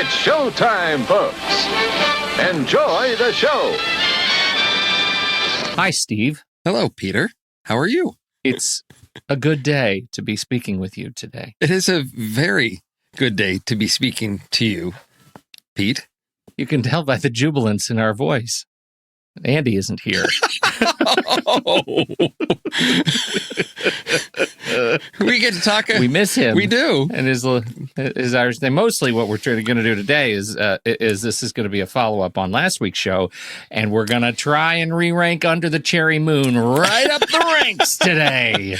It's showtime, folks. Enjoy the show. Hi, Steve. Hello, Peter. How are you? It's a good day to be speaking with you today. It is a very good day to be speaking to you, Pete. You can tell by the jubilance in our voice. Andy isn't here. We get to talk. We miss him. We do. And his Irish thing. Mostly what we're going to do today is this is going to be a follow-up on last week's show, and we're going to try and re-rank Under the Cherry Moon right up the ranks today.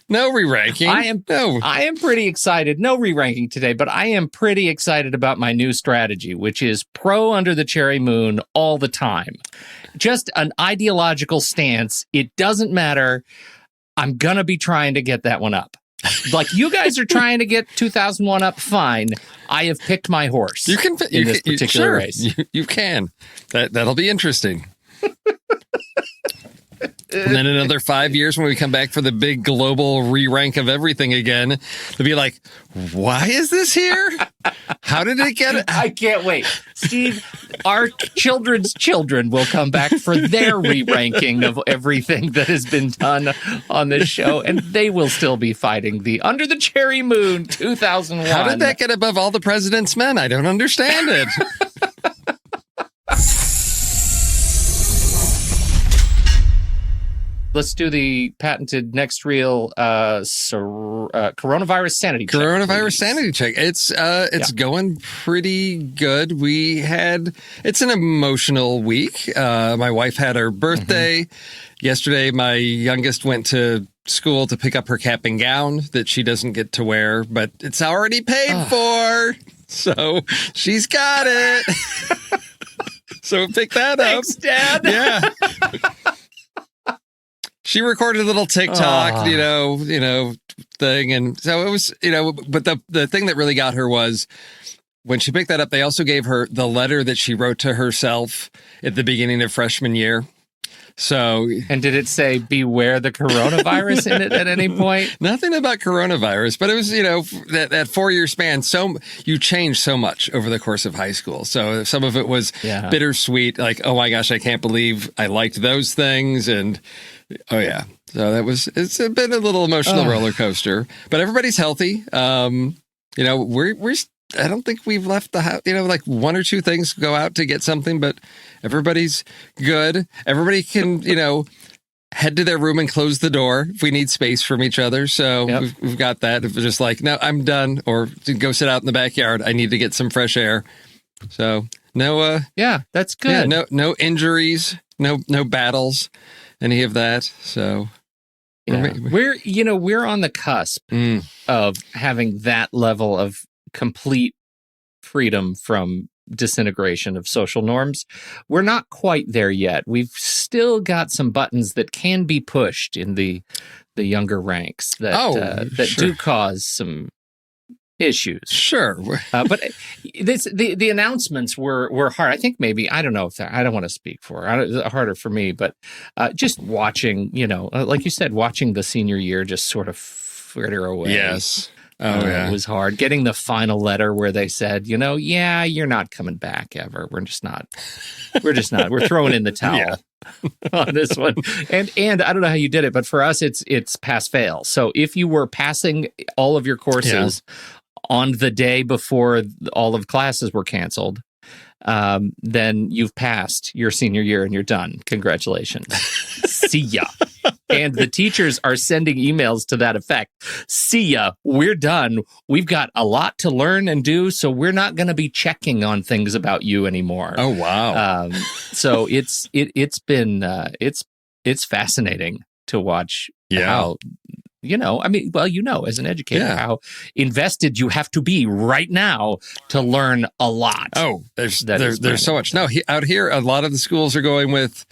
No re-ranking. I am pretty excited. No re-ranking today, but I am pretty excited about my new strategy, which is pro Under the Cherry Moon all the time. Just an ideological stance. It doesn't matter. I'm going to be trying to get that one up. Like you guys are trying to get 2001 up, fine. I have picked my horse in this particular race. You can. That'll be interesting. And then another 5 years when we come back for the big global re-rank of everything again, they'll be like, why is this here? How did it get it? I can't wait. Steve, our children's children will come back for their re-ranking of everything that has been done on this show, and they will still be fighting the Under the Cherry Moon 2001. How did that get above All the President's Men? I don't understand it. Let's do the patented next reel coronavirus sanity check. Coronavirus sanity check. It's going pretty good. It's an emotional week. My wife had her birthday. Yesterday, my youngest went to school to pick up her cap and gown that she doesn't get to wear, but it's already paid for. So she's got it. So pick that up. Thanks, Dad. Yeah. She recorded a little TikTok, thing. And so it was, but the thing that really got her was when she picked that up, they also gave her the letter that she wrote to herself at the beginning of freshman year. So, and did it say beware the coronavirus in it at any point? Nothing about coronavirus, but it was, that 4-year span. So you change so much over the course of high school. So some of it was bittersweet, like, oh my gosh, I can't believe I liked those things. And oh yeah. So it's been a little emotional roller coaster, but everybody's healthy. I don't think we've left the house, like 1 or 2 things go out to get something, but everybody's good. Everybody can, head to their room and close the door if we need space from each other. So we've got that. If it's just like, no, I'm done, or to go sit out in the backyard. I need to get some fresh air. So no, that's good. Yeah, no injuries, no battles, any of that. So we're on the cusp of having that level of complete freedom from disintegration of social norms. We're not quite there yet. We've still got some buttons that can be pushed in the younger ranks that do cause some issues. Sure. But the announcements were hard. I think maybe, I don't know if I don't want to speak for it. Harder for me, but just watching, like you said, watching the senior year just sort of fritter away. Yes. It was hard. Getting the final letter where they said, you're not coming back ever. We're just not. We're throwing in the towel on this one. And I don't know how you did it, but for us, it's pass fail. So if you were passing all of your courses on the day before all of classes were canceled, then you've passed your senior year and you're done. Congratulations. See ya. And the teachers are sending emails to that effect. See ya. We're done. We've got a lot to learn and do, so we're not going to be checking on things about you anymore. Oh, wow. So it's been it's fascinating to watch how, as an educator, how invested you have to be right now to learn a lot. Oh, there's so much. No, out here, a lot of the schools are going with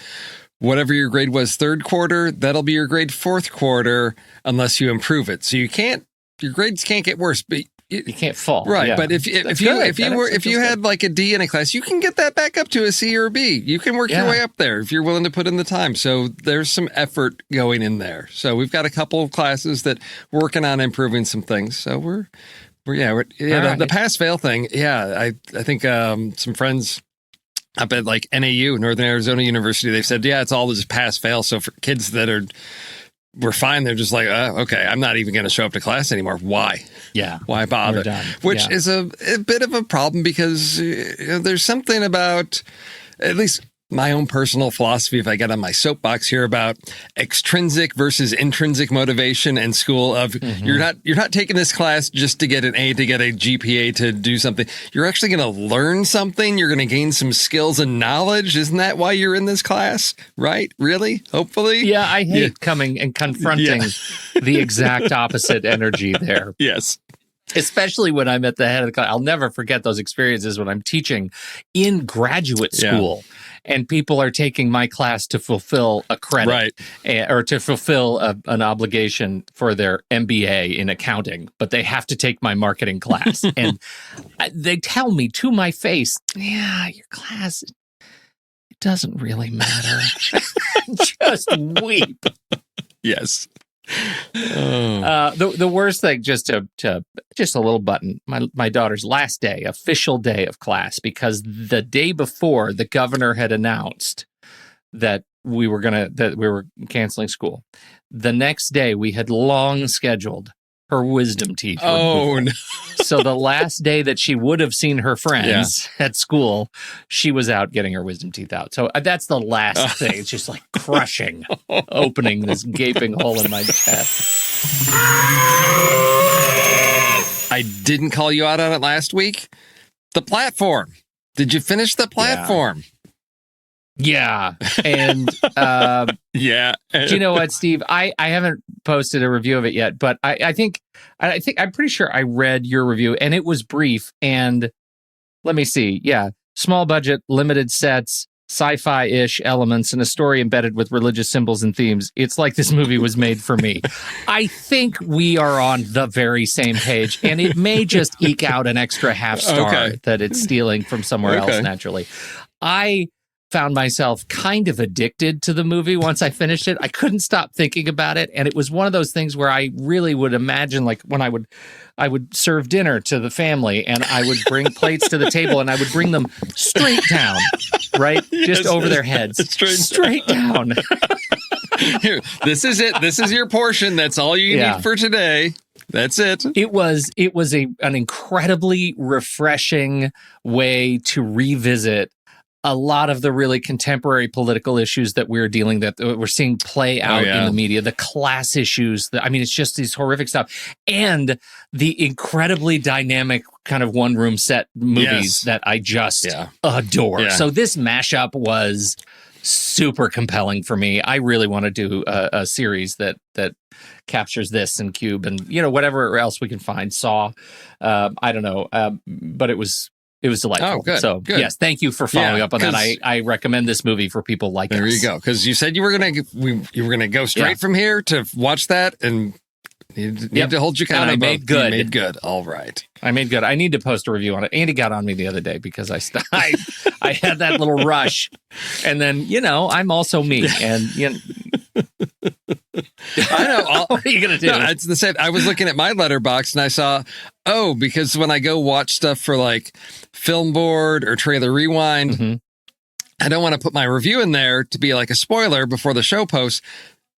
whatever your grade was third quarter, that'll be your grade fourth quarter unless you improve it. So your grades can't get worse, but you can't fall. Right. Yeah. But if you had like a D in a class, you can get that back up to a C or a B. You can work your way up there if you're willing to put in the time. So there's some effort going in there. So we've got a couple of classes that we're working on improving some things. So The pass-fail thing. Yeah, I think some friends up at like NAU, Northern Arizona University, they've said, it's all just pass-fail. So for kids that we're fine, they're just like, okay, I'm not even going to show up to class anymore. Why? Yeah. Why bother? Which is a bit of a problem because there's something about, at least my own personal philosophy, if I get on my soapbox here, about extrinsic versus intrinsic motivation in school of you're not taking this class just to get an A, to get a GPA, to do something. You're actually going to learn something. You're going to gain some skills and knowledge. Isn't that why you're in this class? Right? Really? Hopefully? Yeah, I hate coming and confronting the exact opposite energy there. Yes. Especially when I'm at the head of the class. I'll never forget those experiences when I'm teaching in graduate school and people are taking my class to fulfill a credit or to fulfill an obligation for their MBA in accounting, but they have to take my marketing class. And they tell me to my face, your class, it doesn't really matter. Just weep. Yes. The worst thing, just a little button. My daughter's last day, official day of class, because the day before the governor had announced that we were canceling school. The next day we had long scheduled her wisdom teeth. Oh, no. So the last day that she would have seen her friends at school, she was out getting her wisdom teeth out. So that's the last thing. It's just like crushing, opening this gaping hole in my chest. I didn't call you out on it last week. The platform. Did you finish the platform? Yeah. And do you know what, Steve? I haven't posted a review of it yet, but I think I'm pretty sure I read your review and it was brief. And let me see. Yeah. Small budget, limited sets, sci-fi-ish elements, and a story embedded with religious symbols and themes. It's like this movie was made for me. I think we are on the very same page, and it may just eke out an extra half star that it's stealing from somewhere else naturally. I found myself kind of addicted to the movie once I finished it. I couldn't stop thinking about it, and it was one of those things where I really would imagine, like when I would serve dinner to the family, and I would bring plates to the table, and I would bring them straight down, right? Just over their heads. Straight down. Here, this is it. This is your portion. That's all you need for today. That's it. It was an incredibly refreshing way to revisit a lot of the really contemporary political issues that we're seeing play out in the media, the class issues. It's just these horrific stuff, and the incredibly dynamic kind of one-room set movies that I just adore. Yeah. So this mashup was super compelling for me. I really want to do a series that captures this and Cube and whatever else we can find. Saw, I don't know, but it was delightful. Oh, good. So, yes, thank you for following up on that. I recommend this movie for people like us. There you go. Because you said you were gonna go straight from here to watch that, and you need to hold you accountable. And I made good. You made good. All right. I made good. I need to post a review on it. Andy got on me the other day because I had that little rush, and then I'm also me, and I know. What are you gonna do? No, it's the same. I was looking at my letterbox and I saw, because when I go watch stuff for like Film Board or Trailer Rewind, I don't want to put my review in there to be like a spoiler before the show posts.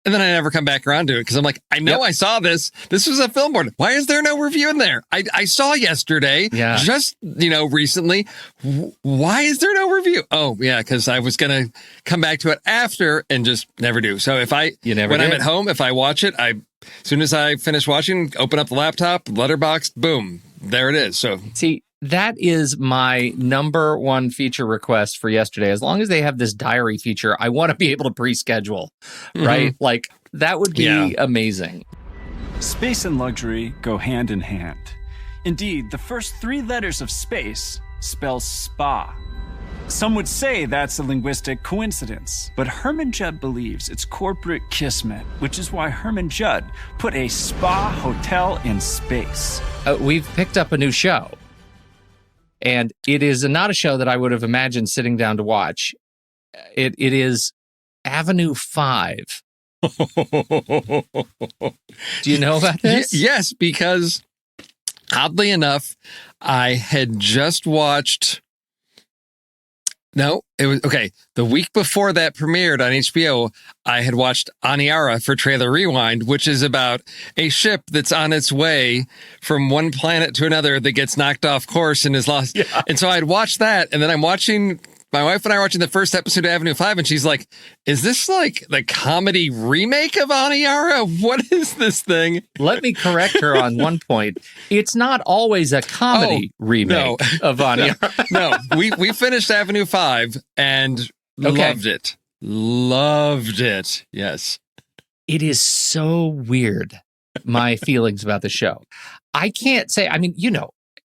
And then I never come back around to it because I'm like, I know I saw this. This was a Film Board. Why is there no review in there? I saw yesterday, just, recently. Why is there no review? Oh, yeah, because I was going to come back to it after and just never do. So when I'm at home, if I watch it, as soon as I finish watching, open up the laptop, letterboxd, boom, there it is. So see, that is my number one feature request for yesterday. As long as they have this diary feature, I want to be able to pre-schedule, right? Like, that would be amazing. Space and luxury go hand in hand. Indeed, the first 3 letters of space spell spa. Some would say that's a linguistic coincidence, but Herman Judd believes it's corporate kismet, which is why Herman Judd put a spa hotel in space. We've picked up a new show. And it is not a show that I would have imagined sitting down to watch. It is Avenue 5. Do you know about this? Yes, because Oddly enough, I had just watched. No, it was okay. The week before that premiered on HBO, I had watched Aniara for Trailer Rewind, which is about a ship that's on its way from one planet to another that gets knocked off course and is lost. Yeah. And so I'd watched that, and then my wife and I are watching the first episode of Avenue 5, and she's like, is this like the comedy remake of Aniara? What is this thing? Let me correct her on one point. It's not always a comedy remake of Aniara. No, we finished Avenue 5 and loved it. Loved it. Yes. It is so weird, my feelings about the show. I can't say,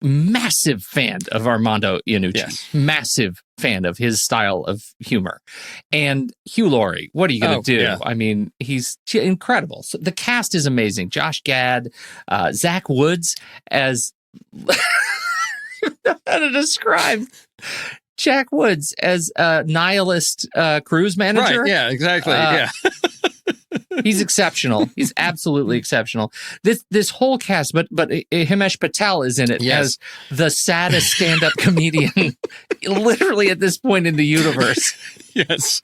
massive fan of Armando Iannucci. Yes. Massive fan of his style of humor. And Hugh Laurie, what are you going to do? Yeah. He's incredible. So the cast is amazing. Josh Gad, Zach Woods as... how to describe... Jack Woods as a nihilist cruise manager. Right, yeah, exactly. Yeah. He's exceptional. He's absolutely exceptional. This whole cast, but Himesh Patel is in it as the saddest stand-up comedian, literally at this point in the universe. Yes.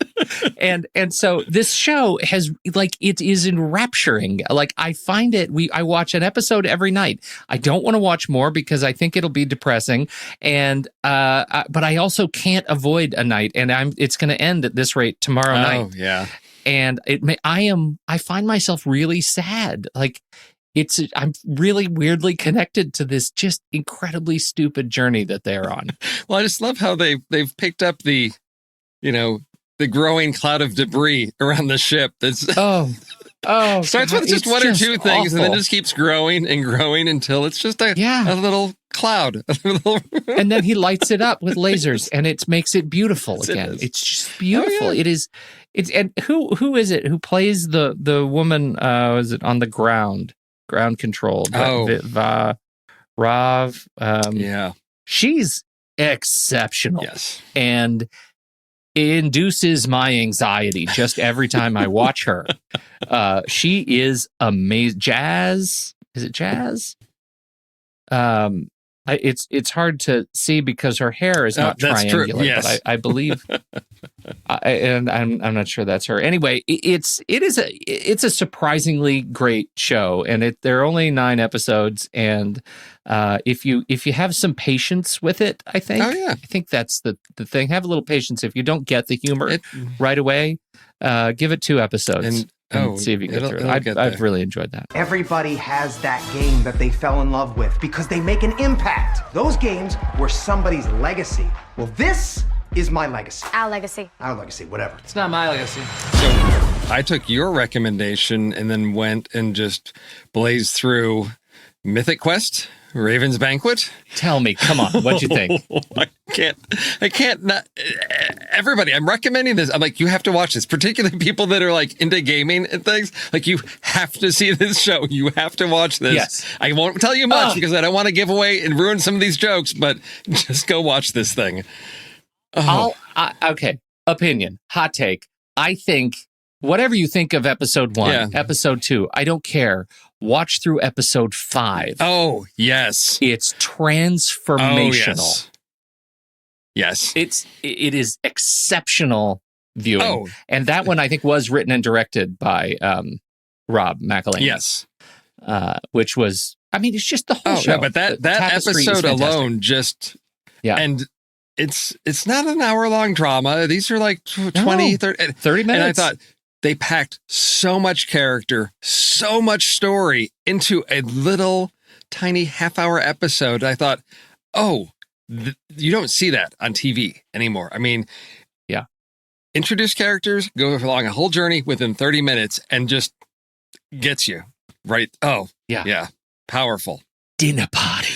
And so this show has it is enrapturing. I find it. I watch an episode every night. I don't want to watch more because I think it'll be depressing. And but I also can't avoid a night, and it's going to end at this rate tomorrow night. Oh yeah. And I find myself really sad. I'm really weirdly connected to this just incredibly stupid journey that they're on. Well, I just love how they've picked up the growing cloud of debris around the ship. That's starts with just one or two things, awful. And then just keeps growing and growing until it's just a little cloud. And then he lights it up with lasers, and it makes it beautiful again. It's just beautiful. Oh, yeah. And who is it who plays the woman? Is it on the ground control? Rav. She's exceptional. Yes, and it induces my anxiety just every time I watch her. She is amazing. Jazz? Is it Jazz? It's hard to see because her hair is not triangular. True. Yes. But I believe, and I'm not sure that's her. Anyway, it's a surprisingly great show, and there are only 9 episodes, and if you have some patience with it, I think that's the thing. Have a little patience. If you don't get the humor right away, give it 2 episodes. And see if you get through it. I've really enjoyed that. Everybody has that game that they fell in love with because they make an impact. Those games were somebody's legacy. Well, this is my legacy. Our legacy. Our legacy, whatever. It's not my legacy. So I took your recommendation and then went and just blazed through Mythic Quest, Raven's Banquet. Tell me, come on, what'd you think? I can't not. Everybody, I'm recommending this. I'm like, you have to watch this, particularly people that are into gaming and things. You have to see this show. You have to watch this. Yes. I won't tell you much because I don't want to give away and ruin some of these jokes, but just go watch this thing. Okay, opinion, hot take. I think whatever you think of episode 1, episode 2, I don't care. Watch through episode 5. Oh, yes. It's transformational. Oh, yes. It is exceptional viewing. Oh. And that one I think was written and directed by Rob McElhaney. Yes. Which was, it's just the whole show. No, but that episode alone and it's not an hour-long drama. These are 20, 30 minutes. And I thought, they packed so much character, so much story into a little tiny half-hour episode. I thought, you don't see that on TV anymore. Introduce characters, go along a whole journey within 30 minutes, and just gets you right. Oh, yeah, powerful. Dinner party.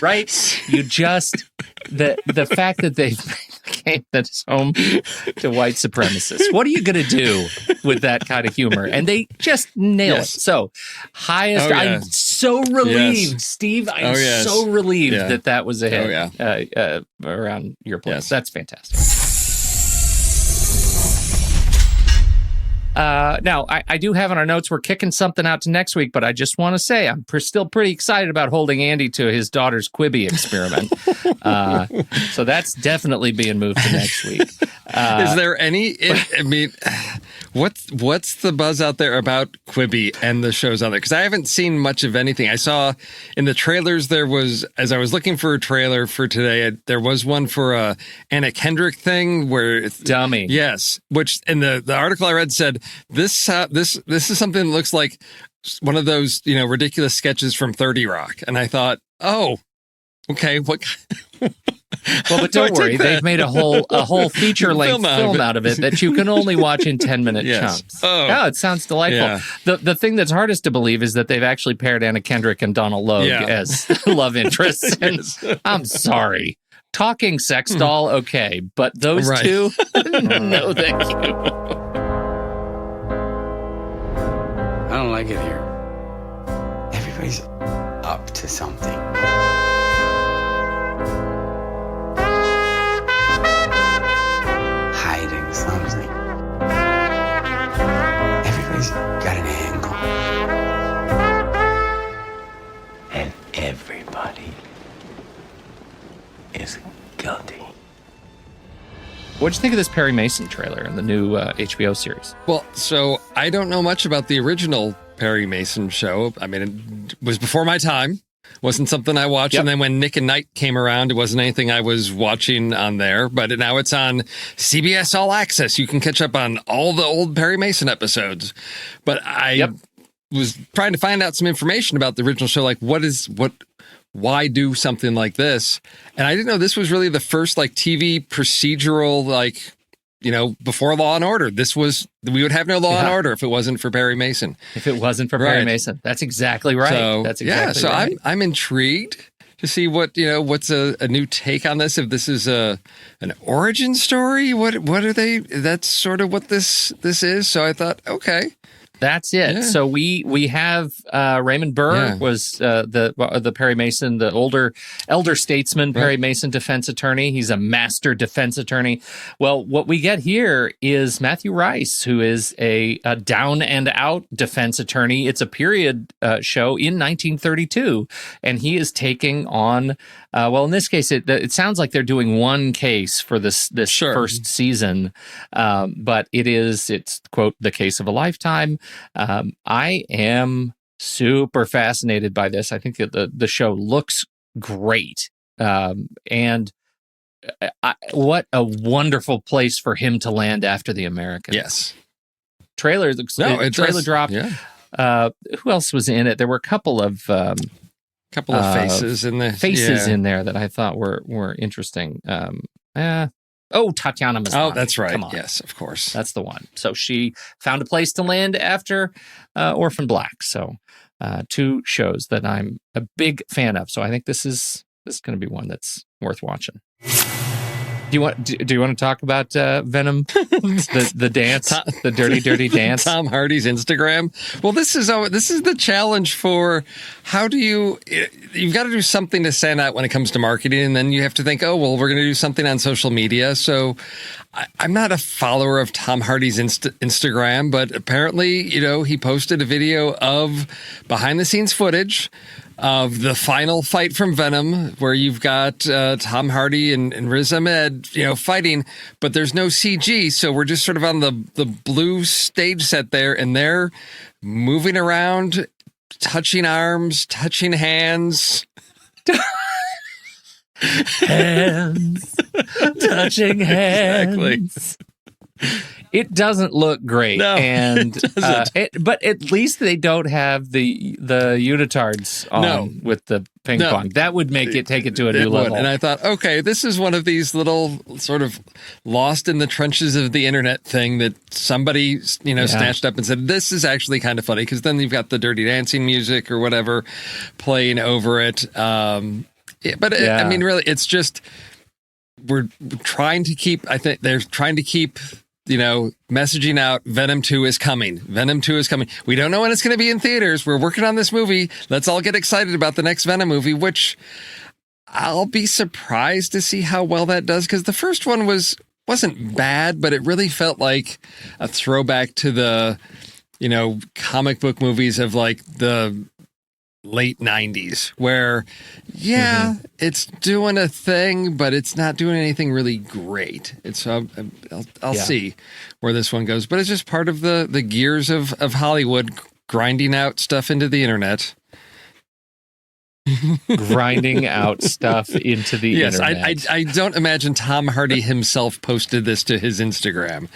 Right? You just the fact that they've game that's home to white supremacists. What are you going to do with that kind of humor? And they just nail it. So highest. I'm so relieved, Steve. I'm so relieved that was a hit around your place. That's fantastic. Now, I do have in our notes, we're kicking something out to next week, but I just want to say I'm still pretty excited about holding Andy to his daughter's Quibi experiment. So that's definitely being moved to next week. Is there any? I mean, what's the buzz out there about Quibi and the shows on there? Because I haven't seen much of anything. I saw in the trailers there was, as I was looking for a trailer for today, there was one for a Anna Kendrick thing where it's Dummy. Yes, which in the article I read said this is something that looks like one of those ridiculous sketches from 30 Rock, and I thought, oh, okay, what? Well, but don't worry, they've made a whole feature-length film out of it that you can only watch in 10-minute chunks. Oh, it sounds delightful. Yeah. The thing that's hardest to believe is that they've actually paired Anna Kendrick and Donald Logue as love interests. And I'm sorry. Talking sex doll, okay, but those two, no thank you. I don't like it here. Everybody's up to something. Hiding something. Everybody's got an angle. And everybody is guilty. What'd you think of this Perry Mason trailer in the new HBO series? Well, so I don't know much about the original Perry Mason show. I mean, it was before my time. Wasn't something I watched. Yep. And then when Nick and Night came around, it wasn't anything I was watching on there. But now it's on CBS All Access. You can catch up on all the old Perry Mason episodes. But I was trying to find out some information about the original show, like why do something like this? And I didn't know this was really the first TV procedural, before Law and Order. We would have no Law and Order if it wasn't for Perry Mason. If it wasn't for Perry Mason. That's exactly right. So, that's exactly right. I'm intrigued to see what's a new take on this. If this is an origin story, what are they? That's sort of what this is. So I thought, okay. That's it. Yeah. So we have Raymond Burr was the Perry Mason, the elder statesman, Perry Mason defense attorney. He's a master defense attorney. Well, what we get here is Matthew Rice, who is a down and out defense attorney. It's a period show in 1932, and he is taking on. In this case, it sounds like they're doing one case for this first season, but it's quote the case of a lifetime. I am super fascinated by this. I think that the show looks great, and what a wonderful place for him to land after the Americans. Yes, trailer dropped. Yeah. Who else was in it? There were a couple of faces in there. In there that I thought were interesting. Tatiana Maslany. Oh, that's right. Come on. Yes, of course. That's the one. So she found a place to land after Orphan Black. So two shows that I'm a big fan of. So I think this is going to be one that's worth watching. Do you want to talk about Venom, the dance, the dirty dance? Tom Hardy's Instagram. Well, this is the challenge for how do you've got to do something to stand out when it comes to marketing, and then you have to think, oh, well, we're going to do something on social media. So I'm not a follower of Tom Hardy's Instagram, but apparently, he posted a video of behind the scenes footage of the final fight from Venom, where you've got Tom Hardy and Riz Ahmed, fighting, but there's no CG, so we're just sort of on the blue stage set there, and they're moving around, touching arms, touching hands. Hands. Touching hands. Exactly. It doesn't look great, but at least they don't have the unitards on with the ping pong. That would make take it to a new level. And I thought, okay, this is one of these little sort of lost in the trenches of the internet thing that somebody snatched up and said, this is actually kind of funny, because then you've got the Dirty Dancing music or whatever playing over it. I mean, really, it's just we're trying to keep. I think they're trying to keep. Messaging out, Venom 2 is coming. Venom 2 is coming. We don't know when it's going to be in theaters. We're working on this movie. Let's all get excited about the next Venom movie, which I'll be surprised to see how well that does, because the first one was wasn't bad, but it really felt like a throwback to the, comic book movies of like the late 90s where, it's doing a thing, but it's not doing anything really great. It's I'll see where this one goes, but it's just part of the gears of Hollywood grinding out stuff into the internet. Grinding out stuff into the internet. Yes, I don't imagine Tom Hardy himself posted this to his Instagram.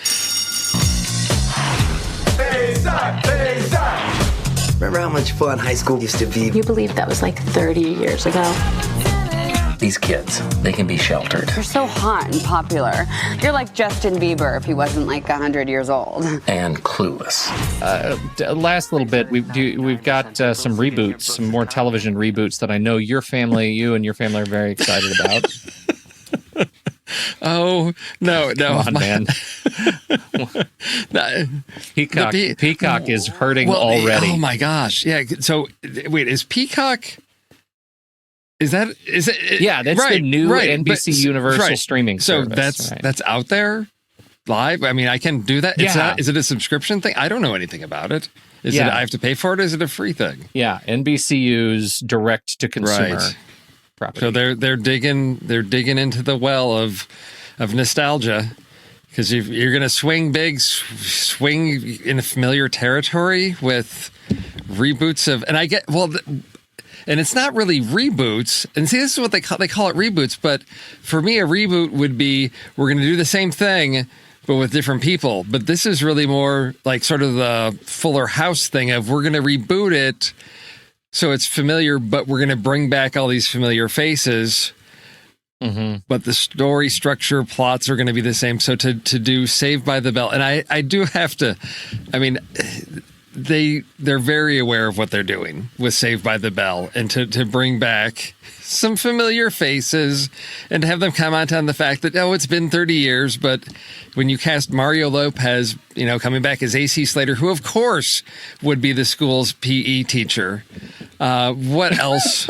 Remember how much fun high school used to be? You believe that was like 30 years ago. These kids, they can be sheltered. You're so hot and popular. You're like Justin Bieber if he wasn't like 100 years old. And clueless. Last little bit, we've got some reboots, some more television reboots that I know you and your family are very excited about. Oh, no. Come on, man. Peacock is hurting already. Oh, my gosh. Yeah. So, wait, is Peacock... Is it? Yeah, that's the new NBC Universal streaming service. So that's out there live? I mean, I can do that? Yeah. Is it a subscription thing? I don't know anything about it. Is it I have to pay for it, or is it a free thing? Yeah, NBCU's direct-to-consumer property. So they're digging into the well of nostalgia, because you're going to swing in familiar territory with reboots of... And I get... And it's not really reboots. And see, this is what they call it reboots. But for me, a reboot would be, we're going to do the same thing, but with different people. But this is really more like sort of the Fuller House thing of, we're going to reboot it so it's familiar, but we're going to bring back all these familiar faces. Mm-hmm. But the story structure, plots are going to be the same. So to do Saved by the Bell, and I do have to, I mean... They're very aware of what they're doing with Saved by the Bell, and to bring back some familiar faces and to have them comment on the fact that, it's been 30 years, but when you cast Mario Lopez, coming back as AC Slater, who of course would be the school's PE teacher, what else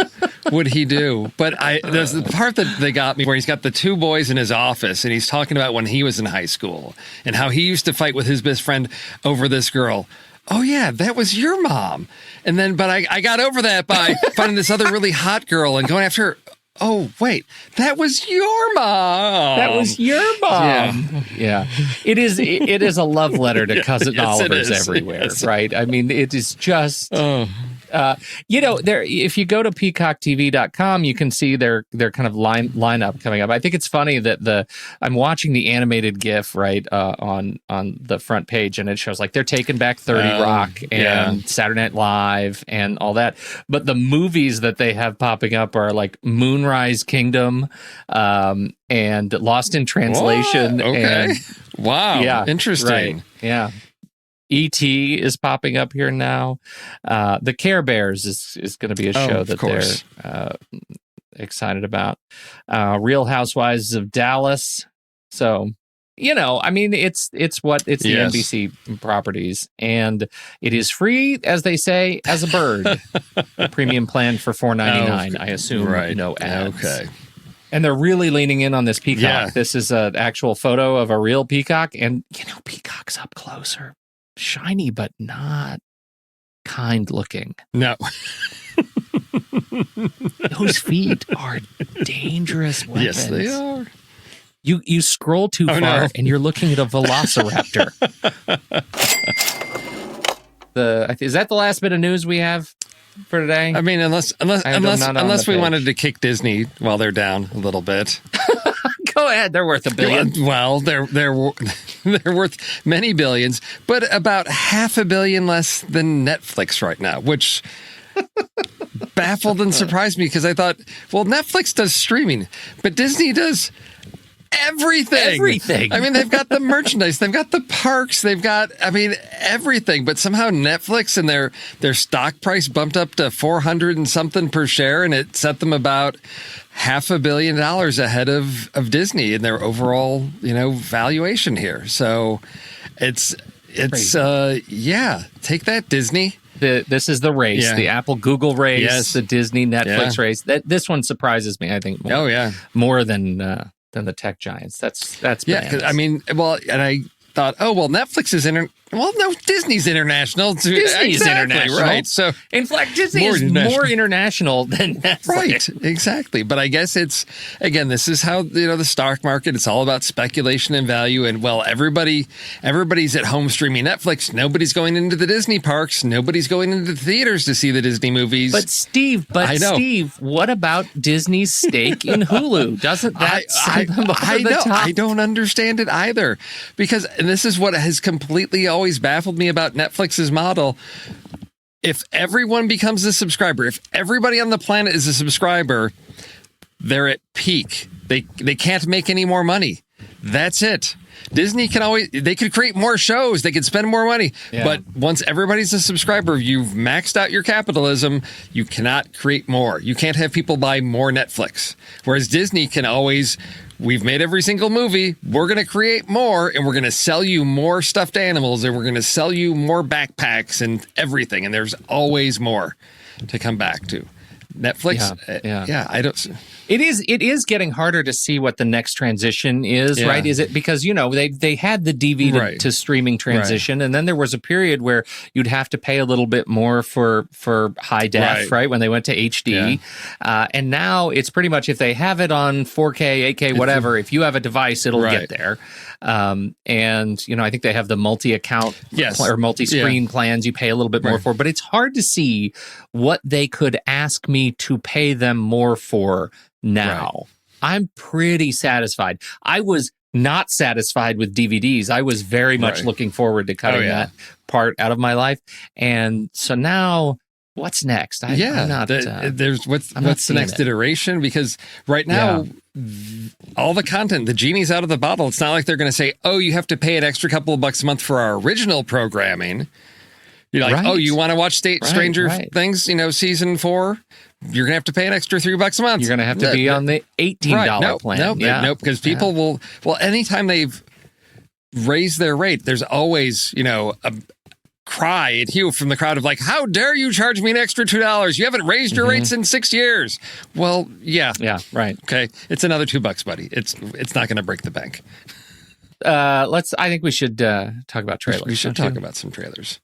would he do? But there's the part that they got me where he's got the two boys in his office and he's talking about when he was in high school and how he used to fight with his best friend over this girl. Oh, yeah, that was your mom. And then, but I got over that by finding this other really hot girl and going after her. Oh, wait, that was your mom. That was your mom. Yeah. It is a love letter to Cousin Oliver's everywhere, right? I mean, it is just... if you go to PeacockTV.com, you can see their kind of lineup coming up. I think it's funny that I'm watching the animated GIF right on the front page, and it shows like they're taking back 30 Rock and Saturday Night Live and all that. But the movies that they have popping up are like Moonrise Kingdom and Lost in Translation. Whoa, okay. And, wow. Interesting. Right, yeah. E.T. is popping up here now. The Care Bears is going to be a show that they're excited about. Real Housewives of Dallas. So, I mean, it's the NBC properties, and it is free, as they say, as a bird. Premium plan for $4.99. I assume no ads. Okay. And they're really leaning in on this peacock. Yeah. This is an actual photo of a real peacock, and peacocks up closer. Shiny, but not kind looking. No. Those feet are dangerous weapons. Yes, they are. You scroll too far and you're looking at a velociraptor. Is that the last bit of news we have for today? I mean, unless we wanted to kick Disney while they're down a little bit. Go ahead. They're worth $1 billion. Well, they're worth many billions, but about $500 million less than Netflix right now, which baffled and surprised me because I thought, well, Netflix does streaming, but Disney does everything. I mean, they've got the merchandise, they've got the parks, they've got, everything. But somehow Netflix and their stock price bumped up to 400 and something per share, and it set them about $500 million ahead of Disney in their overall, valuation here. So it's take that, Disney. This is the race, the Apple Google race, the Disney Netflix race. This one surprises me, I think. More than the tech giants. That's yeah. 'Cause, I mean, well, and I thought, oh well, Netflix is well, no, Disney's international. Disney's international, right? So, in fact, Disney is more international than Netflix. Right, exactly. But I guess it's, again, this is how, the stock market, it's all about speculation and value. And well, everybody's at home streaming Netflix. Nobody's going into the Disney parks. Nobody's going into the theaters to see the Disney movies. But Steve, what about Disney's stake in Hulu? Doesn't that send them over the top? I don't understand it either. Because, and this is what has completely always baffled me about Netflix's model. If everyone becomes a subscriber, if everybody on the planet is a subscriber, they're at peak. They can't make any more money. That's it. Disney they could create more shows. They could spend more money. Yeah. But once everybody's a subscriber, you've maxed out your capitalism. You cannot create more. You can't have people buy more Netflix. Whereas Disney can always, we've made every single movie. We're going to create more, and we're going to sell you more stuffed animals, and we're going to sell you more backpacks and everything. And there's always more to come back to. Netflix, I don't. It is getting harder to see what the next transition is, right? Is it because they had the DVD to streaming transition, and then there was a period where you'd have to pay a little bit more for high def, right? When they went to HD, and now it's pretty much if they have it on 4K, 8K, whatever. If you have a device, it'll get there. And I think they have the multi-account or multi-screen plans you pay a little bit more for, but it's hard to see what they could ask me to pay them more for now. I'm pretty satisfied. I was not satisfied with DVDs. I was very much looking forward to cutting that part out of my life. And so now, what's next? I'm not, there's what's the next iteration? Because right now, all the content, the genie's out of the bottle. It's not like they're going to say, oh, you have to pay an extra couple of bucks a month for our original programming. You're like, oh, you want to watch Stranger Things, season 4? You're going to have to pay an extra $3 a month. You're going to have to be on the $18 plan. Nope, because people will, anytime they've raised their rate, there's always, a cry and hue from the crowd of like, how dare you charge me an extra $2? You haven't raised your rates in 6 years. Well, yeah, right. Okay, it's another $2, buddy. It's not going to break the bank. I think we should talk about trailers. We should talk about some trailers.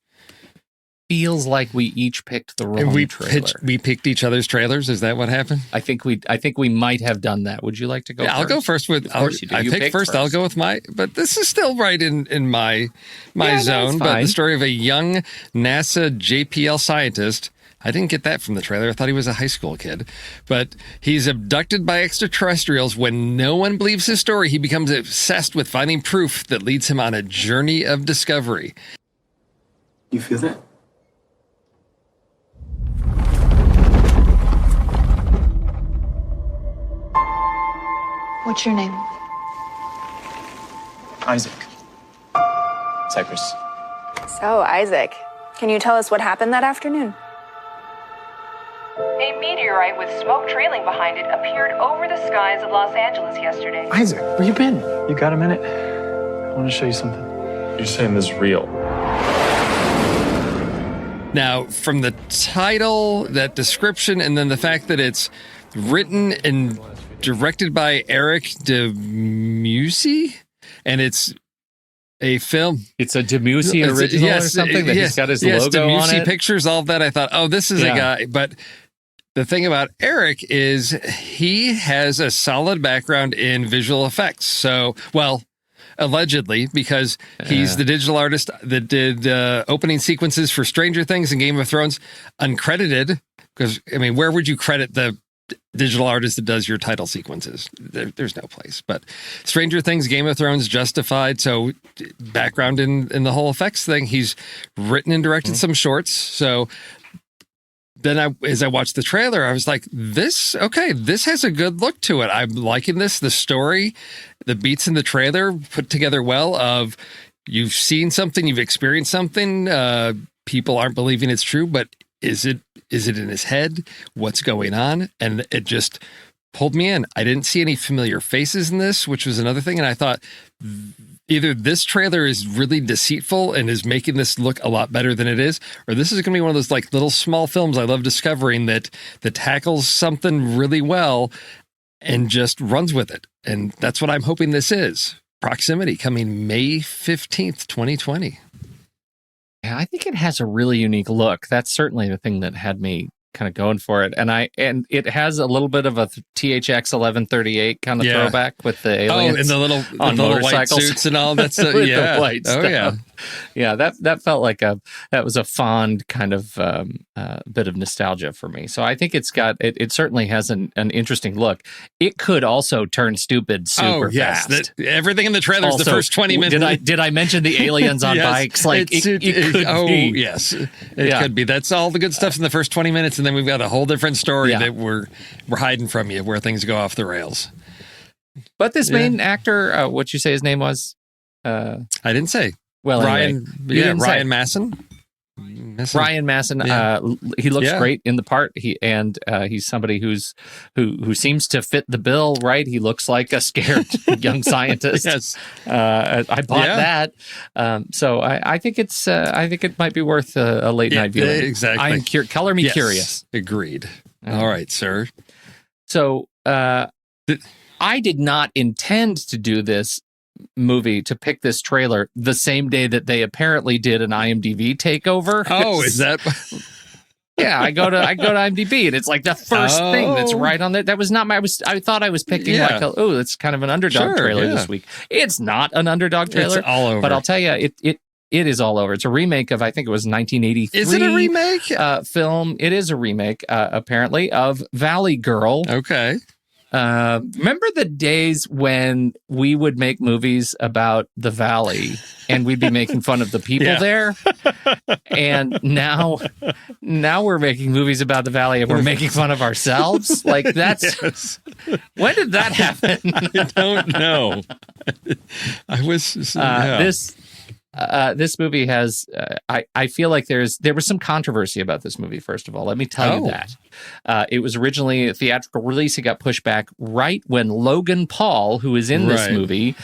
Feels like we each picked the wrong trailer. We picked each other's trailers. Is that what happened? I think we might have done that. Would you like to go first? I'll go first with. Of course you do. I picked first. I'll go with but this is still right in my zone. But the story of a young NASA JPL scientist. I didn't get that from the trailer. I thought he was a high school kid. But he's abducted by extraterrestrials. When no one believes his story, he becomes obsessed with finding proof that leads him on a journey of discovery. You feel that? What's your name? Isaac. Cyprus. So, Isaac, can you tell us what happened that afternoon? A meteorite with smoke trailing behind it appeared over the skies of Los Angeles yesterday. Isaac, where you been? You got a minute? I want to show you something. You're saying this is real? Now, from the title, that description, and then the fact that it's written and directed by Eric DeMussy, and it's a film. It's a DeMussy original or something that he's got his logo on it. Pictures, all of that. I thought, oh, this is a guy. But the thing about Eric is he has a solid background in visual effects. So, allegedly, because he's the digital artist that did opening sequences for Stranger Things and Game of Thrones, uncredited. Because, where would you credit the digital artist that does your title sequences? There's no place. But Stranger Things, Game of Thrones, Justified. So background in the whole effects thing. He's written and directed some shorts. So then as I watched the trailer, I was like, this has a good look to it. I'm liking this. The story, the beats in the trailer put together well of you've seen something, you've experienced something. People aren't believing it's true, but is it in his head? What's going on? And it just pulled me in. I didn't see any familiar faces in this, which was another thing. And I thought either this trailer is really deceitful and is making this look a lot better than it is, or this is going to be one of those like little small films I love discovering that tackles something really well. and just runs with it. And that's what I'm hoping this is. Proximity coming May 15th, 2020. Yeah, I think it has a really unique look. That's certainly the thing that had me kind of going for it. And it has a little bit of a THX 1138 kind of throwback with the aliens. And the little white suits and all that stuff. The white stuff. Yeah. Yeah, that felt like that was a fond kind of bit of nostalgia for me. So I think it certainly has an interesting look. It could also turn stupid super fast. Everything in the trailer is the first 20 minutes. Did I mention the aliens on bikes? Like it could be. Yes, it could be. That's all the good stuff in the first 20 minutes, and then we've got a whole different story that we're hiding from you, where things go off the rails. But this main actor, what you say his name was? I didn't say. Well, Ryan Masson. Ryan Masson. He looks great in the part. He's somebody who seems to fit the bill. Right? He looks like a scared young scientist. Yes, I bought that. So I think it might be worth a late night viewing. Exactly. Color me curious. Agreed. All right, sir. So I did not intend to do this movie, to pick this trailer the same day that they apparently did an IMDb takeover. Oh, is that? Yeah, I go to IMDb and it's like the first thing that's right on there. That was not my. I thought I was picking it's kind of an underdog trailer this week. It's not an underdog trailer. It's all over. But I'll tell you, it is all over. It's a remake of, I think it was 1983. Is it a remake? Film. It is a remake, apparently, of Valley Girl. Okay. Remember the days when we would make movies about the Valley and we'd be making fun of the people there? And now we're making movies about the Valley and we're making fun of ourselves? Like, that's... When did that happen? I don't know. I was... This movie has, I feel like there was some controversy about this movie, first of all. Let me tell you that. It was originally a theatrical release. It got pushed back right when Logan Paul, who is in this movie,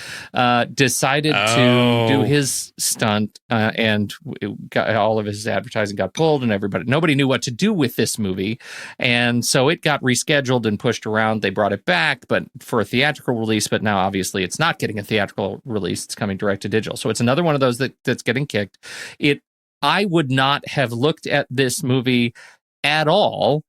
decided to do his stunt, and all of his advertising got pulled, and nobody knew what to do with this movie. And so it got rescheduled and pushed around. They brought it back, but for a theatrical release, but now obviously it's not getting a theatrical release. It's coming direct to digital. So it's another one of those that's getting kicked. I would not have looked at this movie at all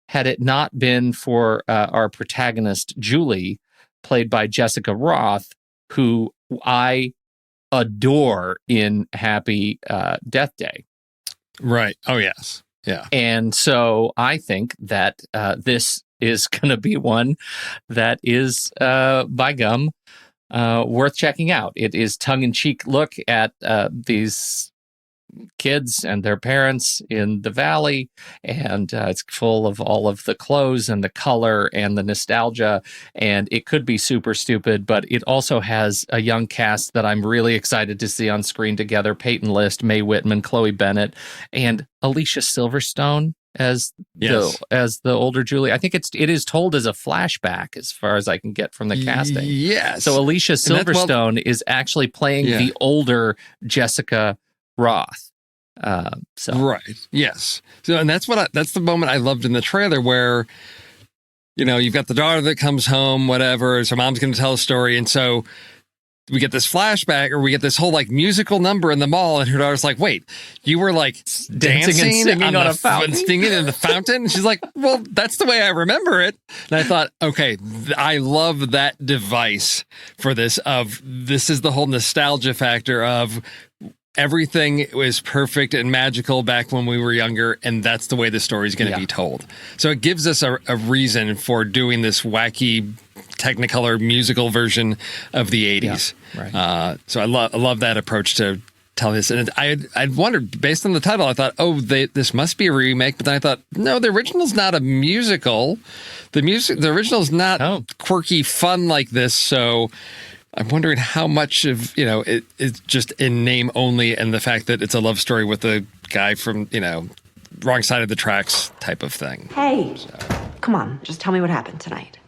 had it not been for our protagonist, Julie, played by Jessica Roth, who I adore in Happy Death Day. Right. Oh, yes. Yeah. And so I think that this is going to be one that is, by gum, worth checking out. It is tongue-in-cheek look at these kids and their parents in the Valley, and it's full of all of the clothes and the color and the nostalgia, and it could be super stupid, but it also has a young cast that I'm really excited to see on screen together. Peyton List, Mae Whitman, Chloe Bennett, and Alicia Silverstone as the older Julie. I think it is told as a flashback, as far as I can get from the casting. Yes. So Alicia Silverstone is actually playing the older Jessica Roth. Right. Yes. So, and that's the moment I loved in the trailer where, you've got the daughter that comes home, whatever. So mom's going to tell a story. And so we get this flashback, or we get this whole musical number in the mall, and her daughter's like, "Wait, you were dancing and singing on a fountain, singing in the fountain?" And she's like, "Well, that's the way I remember it." And I thought, okay, I love that device for this. This is the whole nostalgia factor of everything was perfect and magical back when we were younger, and that's the way the story is going to be told. So it gives us a reason for doing this wacky Technicolor musical version of the 80s. Yeah, right. So I love that approach to tell this. And I'd wondered, based on the title, I thought, this must be a remake. But then I thought, no, the original's not a musical. The original's not quirky fun like this. So I'm wondering how much of, it's just in name only, and the fact that it's a love story with a guy from, wrong side of the tracks type of thing. Hey, come on, just tell me what happened tonight.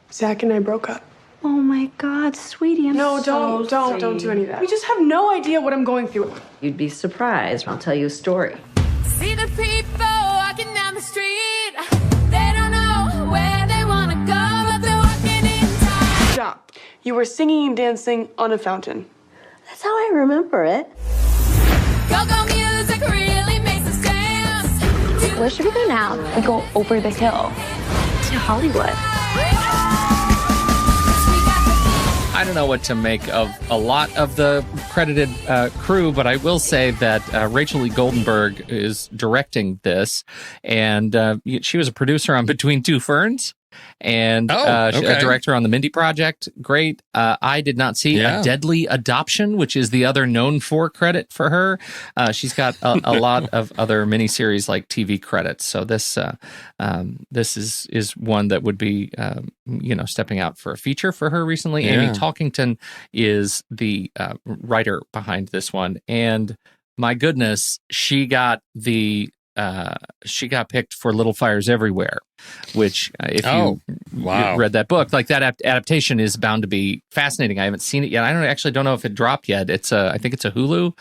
Zach and I broke up. Oh my God, sweetie, don't do any of that. We just have no idea what I'm going through. You'd be surprised. I'll tell you a story. See the people walking down the street. They don't know where they want to go, but they're walking You were singing and dancing on a fountain. That's how I remember it. Go-go music really makes us dance. Where should we go now? We go over the hill. To Hollywood. I don't know what to make of a lot of the credited crew, but I will say that Rachel Lee Goldenberg is directing this, and she was a producer on Between Two Ferns, and a director on the Mindy Project. Great. I did not see A Deadly Adoption, which is the other known for credit for her. She's got a lot of other miniseries like TV credits. So this is one that would be stepping out for a feature for her recently. Yeah. Amy Talkington is the writer behind this one, and my goodness, she got picked for Little Fires Everywhere, which if you read that book, like that adaptation is bound to be fascinating. I haven't seen it yet. I don't know if it dropped yet. I think it's a Hulu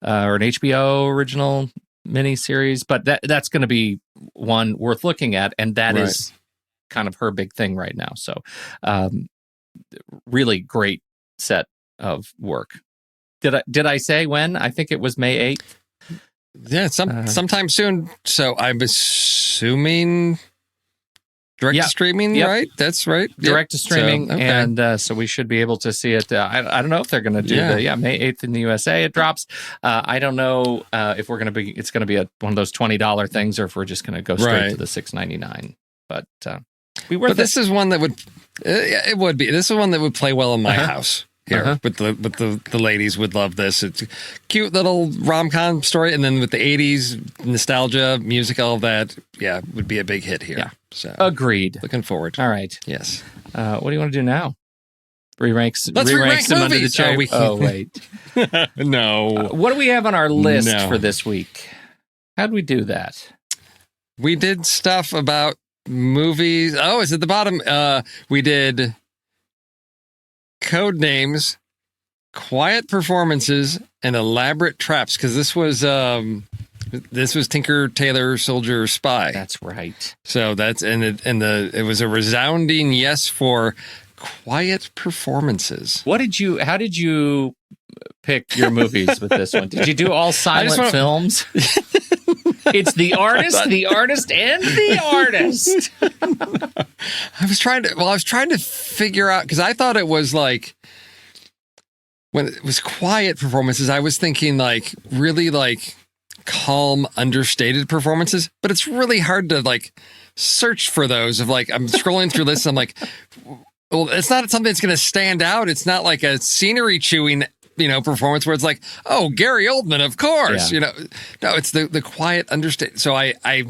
or an HBO original miniseries, but that's going to be one worth looking at, and that is kind of her big thing right now. So, really great set of work. Did I say when? I think it was May 8th. Yeah, sometime soon. So I'm assuming direct to streaming, right? That's right. Direct to streaming, and so we should be able to see it. I don't know if they're going to do May 8th in the USA. It drops. I don't know if it's going to be one of those $20 things, or if we're just going to go straight to the $6.99. But this is one that would it would be. This is one that would play well in my house. Here with the ladies would love this. It's a cute little rom-com story, and then with the 80s nostalgia, music, all of that, would be a big hit here. Yeah. So agreed. Looking forward. All right. Yes. What do you want to do now? Let's re-rank some under the chair. Wait. No. What do we have on our list for this week? How'd we do that? We did stuff about movies. Oh, it's at the bottom. We did code names, quiet performances, and elaborate traps, because this was Tinker, Tailor, Soldier, Spy. That's right. So it was a resounding yes for quiet performances. How did you pick your movies with this one? Did you do all silent films? It's the artist, and the artist. I was trying to figure out, because I thought it was like, when it was quiet performances, I was thinking like really like calm, understated performances, but it's really hard to like search for those. Of like, I'm scrolling through lists, I'm like, well, it's not something that's going to stand out. It's not like a scenery chewing performance where it's like, oh, Gary Oldman, of course. No, it's the quiet understatement. So I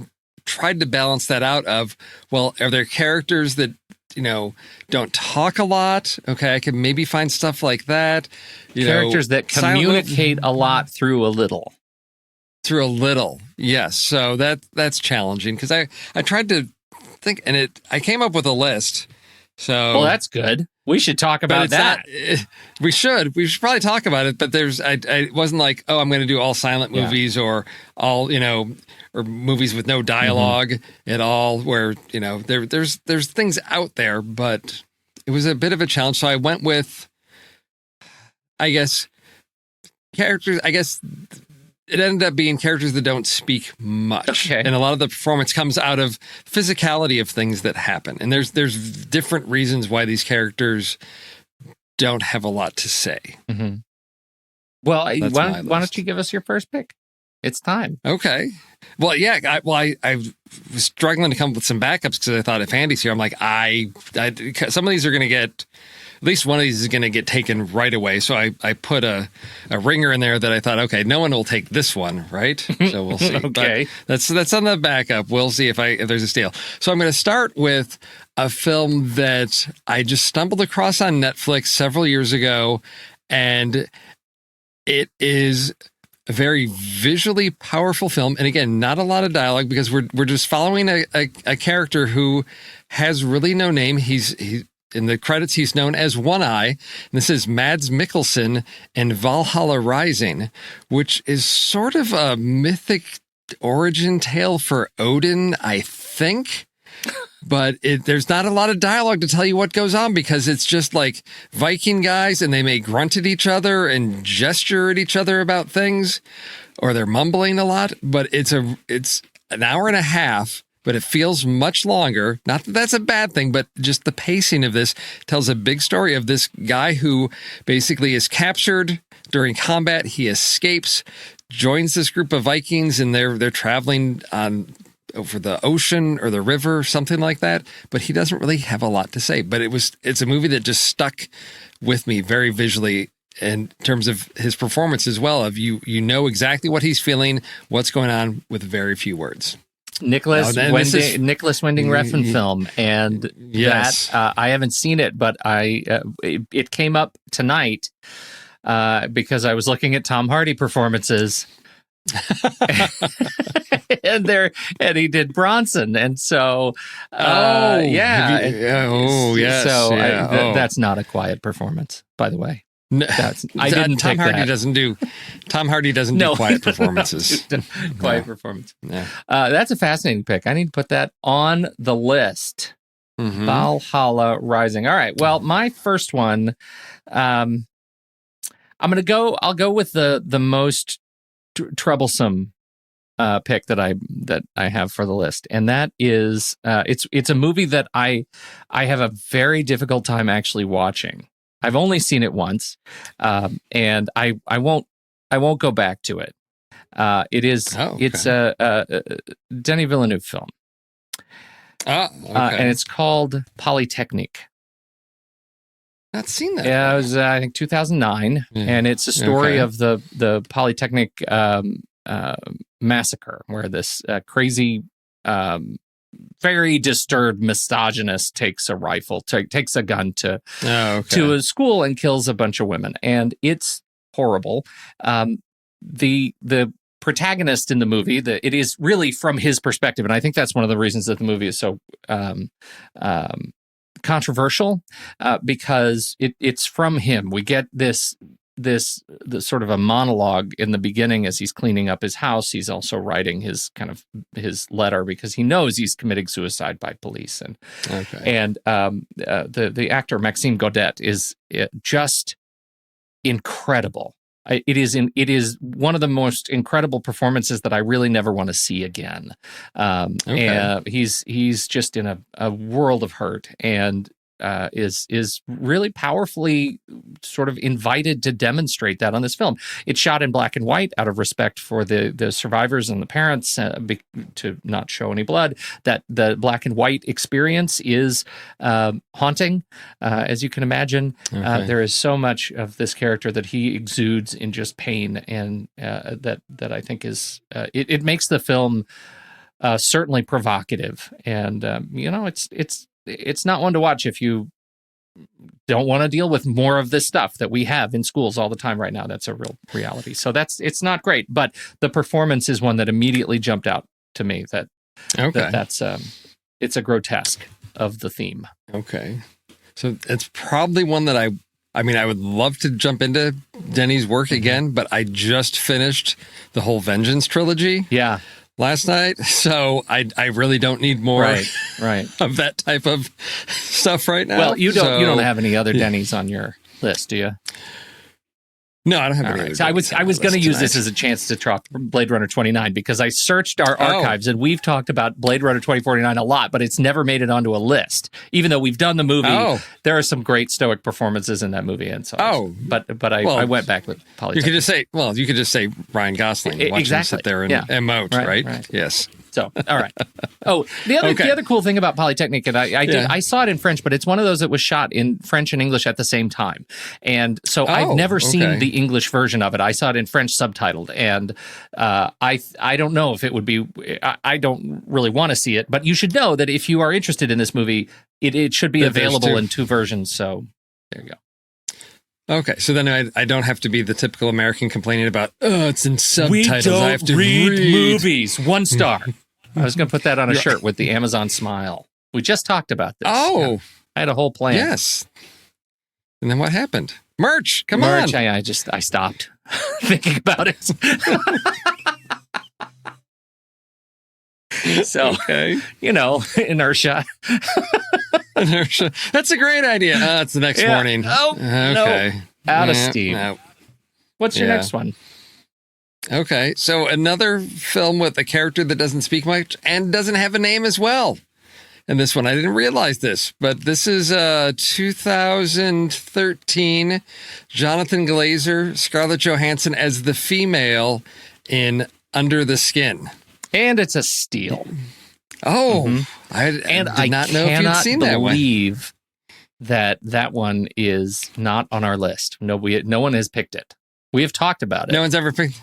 tried to balance that out of, well, are there characters that, don't talk a lot? Okay, I can maybe find stuff like that. Characters that communicate a lot through a little. Through a little, yes. So that's challenging, because I tried to think, and I came up with a list. So, well, that's good. We should talk about that. We should probably talk about it. But I wasn't like, oh, I'm going to do all silent movies or all, or movies with no dialogue at all, where, there's things out there, but it was a bit of a challenge. So I went with, I guess, characters, it ended up being characters that don't speak much. Okay. And a lot of the performance comes out of physicality of things that happen. And there's different reasons why these characters don't have a lot to say. Mm-hmm. Well, why don't you give us your first pick? It's time. Okay. Well, yeah. I was struggling to come up with some backups, because I thought if Andy's here, I'm like, some of these are going to get, at least one of these is going to get taken right away. So I put a ringer in there that I thought, okay, no one will take this one, right? So we'll see. Okay. But that's on the backup. We'll see if there's a steal. So I'm going to start with a film that I just stumbled across on Netflix several years ago, and it is a very visually powerful film. And again, not a lot of dialogue, because we're just following a character who has really no name. He's in the credits, he's known as One Eye. And this is Mads Mikkelsen in Valhalla Rising, which is sort of a mythic origin tale for Odin, I think. but there's not a lot of dialogue to tell you what goes on because it's just like Viking guys and they may grunt at each other and gesture at each other about things, or they're mumbling a lot, but it's an hour and a half, but it feels much longer. Not that that's a bad thing, but just the pacing of this tells a big story of this guy who basically is captured during combat. He escapes, joins this group of Vikings, and they're traveling over the ocean or the river, something like that. But he doesn't really have a lot to say. But it's a movie that just stuck with me very visually in terms of his performance as well. Of you know exactly what he's feeling, what's going on with very few words. Nicholas Winding Refn film, and yes. that I haven't seen it, but it came up tonight because I was looking at Tom Hardy performances, and he did Bronson, and so that's not a quiet performance, by the way. No, Tom Hardy doesn't do quiet performances. Quiet performance. Yeah. That's a fascinating pick. I need to put that on the list. Mm-hmm. Valhalla Rising. All right. Well, my first one, I'll go with the most troublesome pick that I have for the list, and that is it's a movie that I have a very difficult time actually watching. I've only seen it once, and I won't go back to it. It's a Denis Villeneuve film. And it's called Polytechnique. Not seen that. Yeah, it was I think 2009, and it's a story of the Polytechnic massacre, where this crazy, very disturbed misogynist takes a rifle, takes a gun to a school and kills a bunch of women, and it's horrible. The protagonist in the movie, it is really from his perspective, and I think that's one of the reasons that the movie is so controversial, because it's from him. We get this sort of a monologue in the beginning as he's cleaning up his house. He's also writing his letter because he knows he's committing suicide by police. And the actor Maxime Godet is just incredible. It is one of the most incredible performances that I really never want to see again. And he's just in a world of hurt, and is really powerfully sort of invited to demonstrate that on this film. It's shot in black and white out of respect for the survivors and the parents, to not show any blood. That the black and white experience is haunting, as you can imagine. There is so much of this character that he exudes in just pain, and that I think is it makes the film certainly provocative, and it's not one to watch if you don't want to deal with more of this stuff that we have in schools all the time right now. That's a real reality. So it's not great, but the performance is one that immediately jumped out to me. It's a grotesque of the theme. Okay. So it's probably one that I would love to jump into Denny's work again, but I just finished the whole Vengeance trilogy. Yeah. Last night, so I really don't need more of that type of stuff right now. Well, you don't have any other Denny's on your list, do you? No, I don't have any. Right. So I was going to use this as a chance to talk Blade Runner 2049, because I searched our archives and we've talked about Blade Runner 2049 a lot, but it's never made it onto a list. Even though we've done the movie, there are some great stoic performances in that movie, and so I went back with Polytechnic. You could just say Ryan Gosling. Watch him sit there and emote, right? Yes. So, all right. Oh, the other cool thing about Polytechnic, and I saw it in French, but it's one of those that was shot in French and English at the same time. And so I've never seen the English version of it. I saw it in French subtitled, and I don't know if it would be, I don't really want to see it, but you should know that if you are interested in this movie, it should be available in two versions. So there you go. Okay, so then I don't have to be the typical American complaining about, it's in subtitles. We don't I have to read movies. 1 star. I was going to put that on a shirt with the Amazon smile. We just talked about this. Oh. I had a whole plan. Yes. And then what happened? Merch, come on. I stopped thinking about it. So, inertia. Inertia. That's a great idea. It's the next morning. Oh, okay. No. Out of steam. No. What's your next one? Okay. So another film with a character that doesn't speak much and doesn't have a name as well. And this one, I didn't realize this, but this is 2013 Jonathan Glazer, Scarlett Johansson as the female in Under the Skin. And it's a steal. Oh, I did not know if you'd seen that one. I believe that one is not on our list. No one has picked it. We have talked about it. No one's ever picked.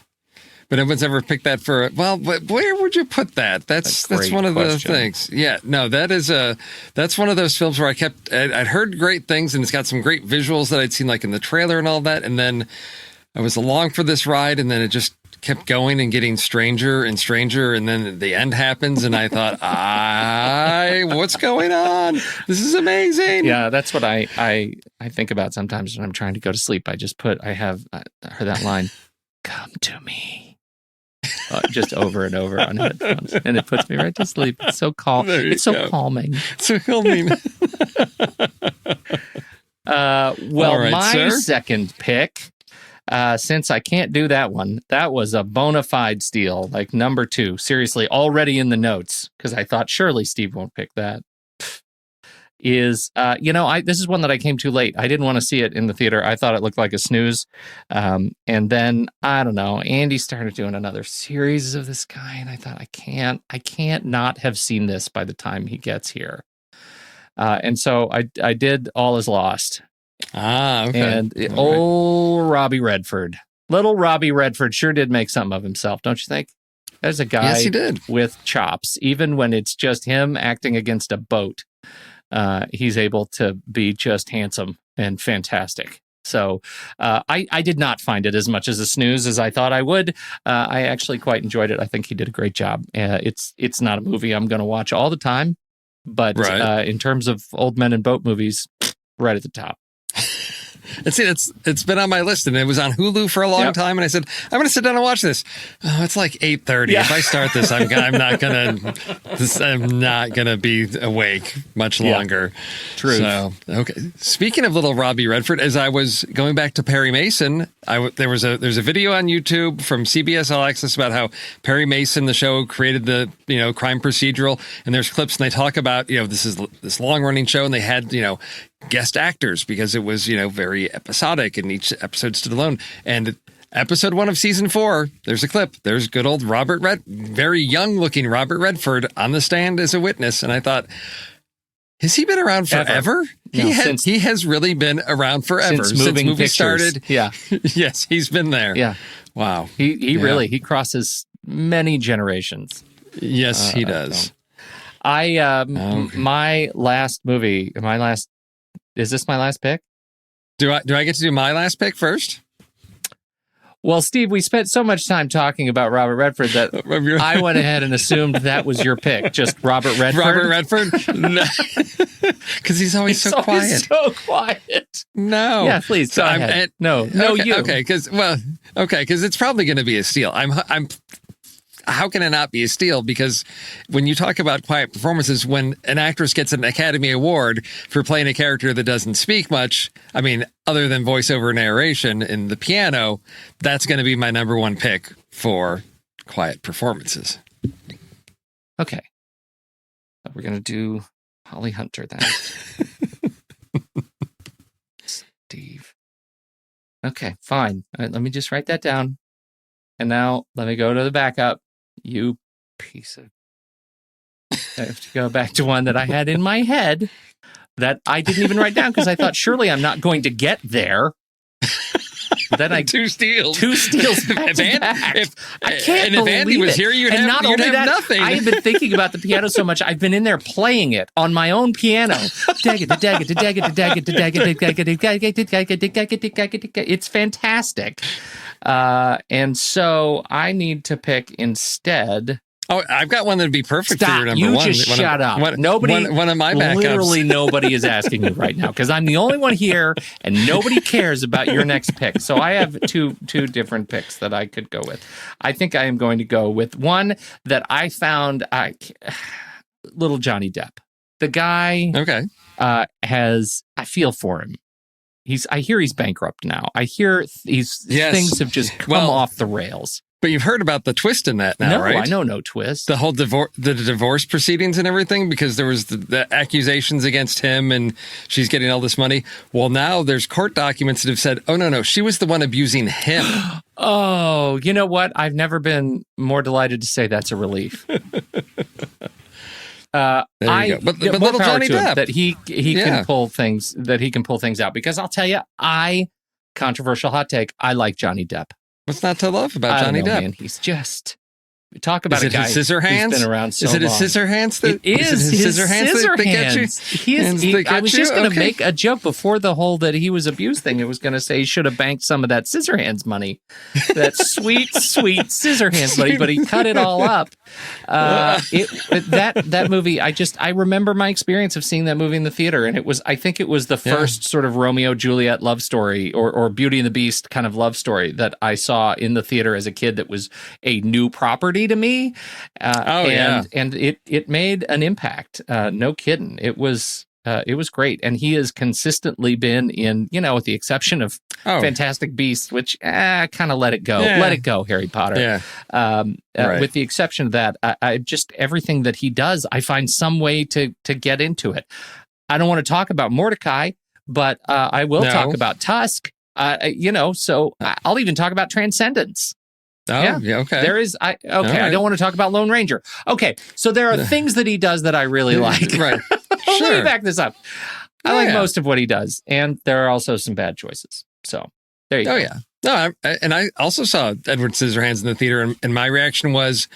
But no one's ever picked that for. Well, where would you put that? That's one of the things. Yeah, no, that's one of those films where I'd heard great things, and it's got some great visuals that I'd seen like in the trailer and all that, and then I was along for this ride, and then it just kept going and getting stranger and stranger, and then the end happens, and I thought, what's going on? This is amazing. Yeah, that's what I think about sometimes when I'm trying to go to sleep. I have heard that line, "Come to me." Just over and over on headphones, and it puts me right to sleep. It's so calm. It's so calming. So calming. Well, my second pick, since I can't do that one, that was a bona fide steal, like number 2. Seriously, already in the notes, because I thought surely Steve won't pick that. Is this is one that I came too late. I didn't want to see it in the theater. I thought it looked like a snooze. And then I don't know, Andy started doing another series of this guy, and I thought I can't not have seen this by the time he gets here. And so I did All Is Lost. Okay. And old Robbie Redford, little Robbie Redford, sure did make something of himself, don't you think? There's a guy he did. With chops, even when it's just him acting against a boat. He's able to be just handsome and fantastic. So I did not find it as much as a snooze as I thought I would. I actually quite enjoyed it. I think he did a great job. It's not a movie I'm going to watch all the time, but in terms of old men and boat movies, right at the top. And see, it's been on my list, and it was on Hulu for a long time. And I said, I'm going to sit down and watch this. Oh, it's like 8:30. If I start this, I'm not gonna be awake much longer. True. So, okay. Speaking of little Robbie Redford, as I was going back to Perry Mason, there's a video on YouTube from CBS All Access about how Perry Mason, the show, created the crime procedural, and there's clips, and they talk about this is this long running show, and they had guest actors because it was very episodic, and each episode stood alone. And episode 1 of season 4, there's a clip. There's good old very young looking Robert Redford on the stand as a witness, and I thought, has he been around forever? No, he has really been around forever since movie started. Yeah. Yes, he's been there. Yeah. Wow. He really crosses many generations. Yes, he does. My last movie, is this my last pick? Do I get to do my last pick first? Well, Steve, we spent so much time talking about Robert Redford that I went ahead and assumed that was your pick. Just Robert Redford. Robert Redford? No. Because he's always so quiet. So quiet. No. Yeah, please. Go ahead. No, you. Okay, because it's probably going to be a steal. How can it not be a steal? Because when you talk about quiet performances, when an actress gets an Academy Award for playing a character that doesn't speak much, I mean, other than voiceover narration in the piano, that's going to be my number 1 pick for quiet performances. Okay. We're going to do Holly Hunter then. Steve. Okay, fine. All right, let me just write that down. And now let me go to the backup. You piece of... I have to go back to one that I had in my head that I didn't even write down because I thought surely I'm not going to get there. But then two steals back to back. I can't and if believe Andy was it. here, you'd and have nothing. I have been thinking about the piano so much. I've been in there playing it on my own piano. It's fantastic. And so I need to pick instead Oh, I've got one that'd be perfect for Stop. your number You one. just shut up. Nobody, one of my backups. Literally nobody is asking you right now because I'm the only one here and nobody cares about your next pick. So I have two different picks that I could go with. I think I am going to go with one that I found, little Johnny Depp. The guy I feel for him. I hear he's bankrupt now. I hear things have just come off the rails. But you've heard about the twist in that now, right? No, I know no twist. The whole the divorce proceedings and everything, because there was the accusations against him and she's getting all this money. Well, now there's court documents that have said, oh, no, she was the one abusing him. Oh, you know what? I've never been more delighted to say that's a relief. There you go. But little Johnny Depp, that he can pull things out, because I'll tell you, controversial hot take, I like Johnny Depp. What's not to love about Johnny Depp? Man, he's just talk about a guy who's been around so long. Is it his scissor hands? It is his scissor hands that get you. I was just going to make a joke before the whole that he was abused thing. I was going to say he should have banked some of that scissor hands money, that sweet scissor hands money, but he cut it all up. That movie, I remember my experience of seeing that movie in the theater, and I think it was the first sort of Romeo Juliet love story or Beauty and the Beast kind of love story that I saw in the theater as a kid that was a new property to me. And it made an impact. No kidding. It was great. And he has consistently been in, with the exception of Fantastic Beasts, which kind of let it go. Let it go, Harry Potter. With the exception of that, I just everything that he does, I find some way to get into it. I don't want to talk about Mordecai, but I will talk about Tusk. So I'll even talk about Transcendence. Okay. There is, I don't want to talk about Lone Ranger. Okay, so there are things that he does that I really like. Right. Let me back this up. I like most of what he does, and there are also some bad choices. So there you go. Oh, yeah. No, and I also saw Edward Scissorhands in the theater, and my reaction was,